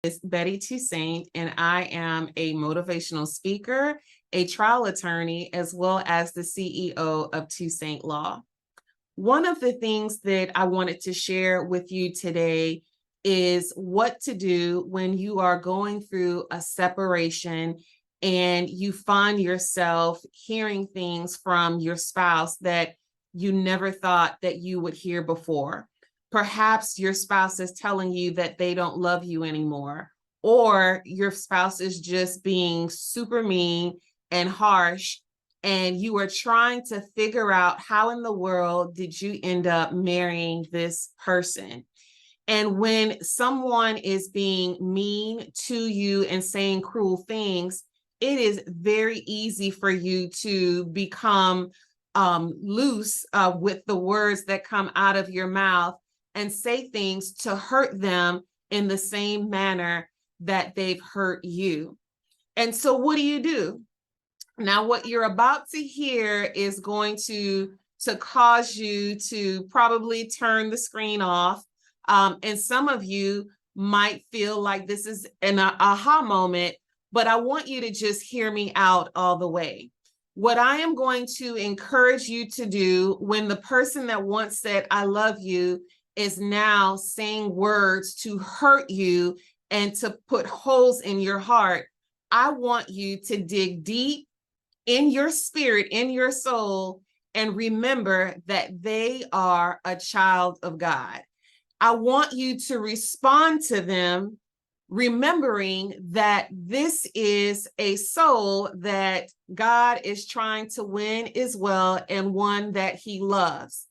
is Betty Toussaint, and I am a motivational speaker, a trial attorney, as well as the CEO of Toussaint Law. One of the things that I wanted to share with you today is what to do when you are going through a separation and you find yourself hearing things from your spouse that you never thought that you would hear before. Perhaps your spouse is telling you that they don't love you anymore, or your spouse is just being super mean and harsh, and you are trying to figure out how in the world did you end up marrying this person. And when someone is being mean to you and saying cruel things, it is very easy for you to become loose with the words that come out of your mouth and say things to hurt them in the same manner that they've hurt you. And so what do? Now, what you're about to hear is going to cause you to probably turn the screen off. And some of you might feel like this is an aha moment, but I want you to just hear me out all the way. What I am going to encourage you to do when the person that once said, "I love you," is now saying words to hurt you and to put holes in your heart, I want you to dig deep in your spirit, in your soul, and remember that they are a child of God. I want you to respond to them, remembering that this is a soul that God is trying to win as well, and one that he loves.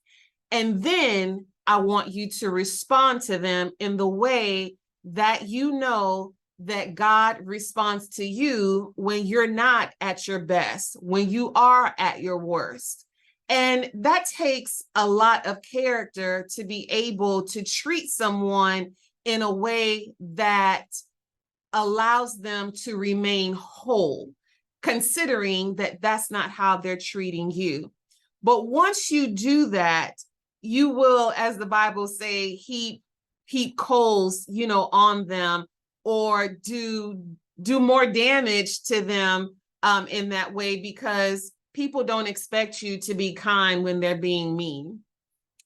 And then I want you to respond to them in the way that you know that God responds to you when you're not at your best, when you are at your worst. And that takes a lot of character to be able to treat someone in a way that allows them to remain whole, considering that that's not how they're treating you. But once you do that, you will, as the Bible say, heap coals, on them, or do more damage to them in that way, because people don't expect you to be kind when they're being mean.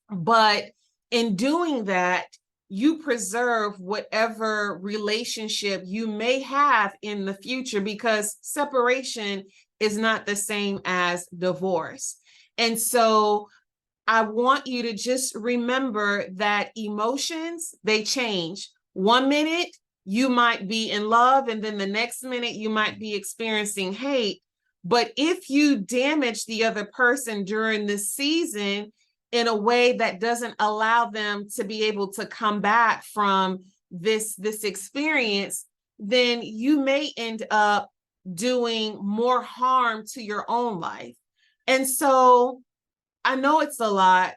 But in doing that, you preserve whatever relationship you may have in the future, because separation is not the same as divorce. And so I want you to just remember that emotions, they change. 1 minute, you might be in love, and then the next minute you might be experiencing hate. But if you damage the other person during this season in a way that doesn't allow them to be able to come back from this experience, then you may end up doing more harm to your own life. And so I know it's a lot,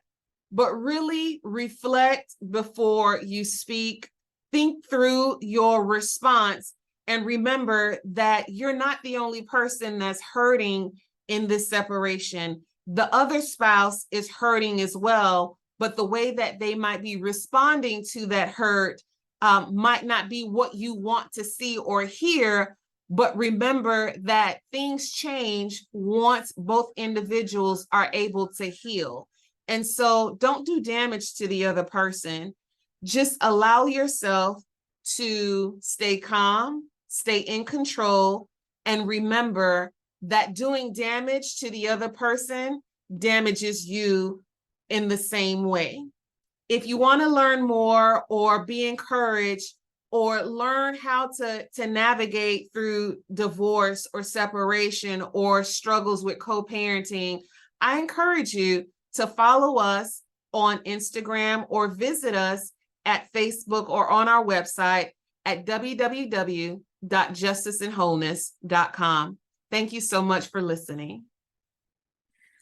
but really reflect before you speak. Think through your response, and remember that you're not the only person that's hurting in this separation. The other spouse is hurting as well, but the way that they might be responding to that hurt might not be what you want to see or hear. But remember that things change once both individuals are able to heal. And so don't do damage to the other person. Just allow yourself to stay calm, stay in control, and remember that doing damage to the other person damages you in the same way. If you want to learn more or be encouraged, or learn how to navigate through divorce or separation or struggles with co-parenting, I encourage you to follow us on Instagram or visit us at Facebook or on our website at www.justiceandwholeness.com. Thank you so much for listening.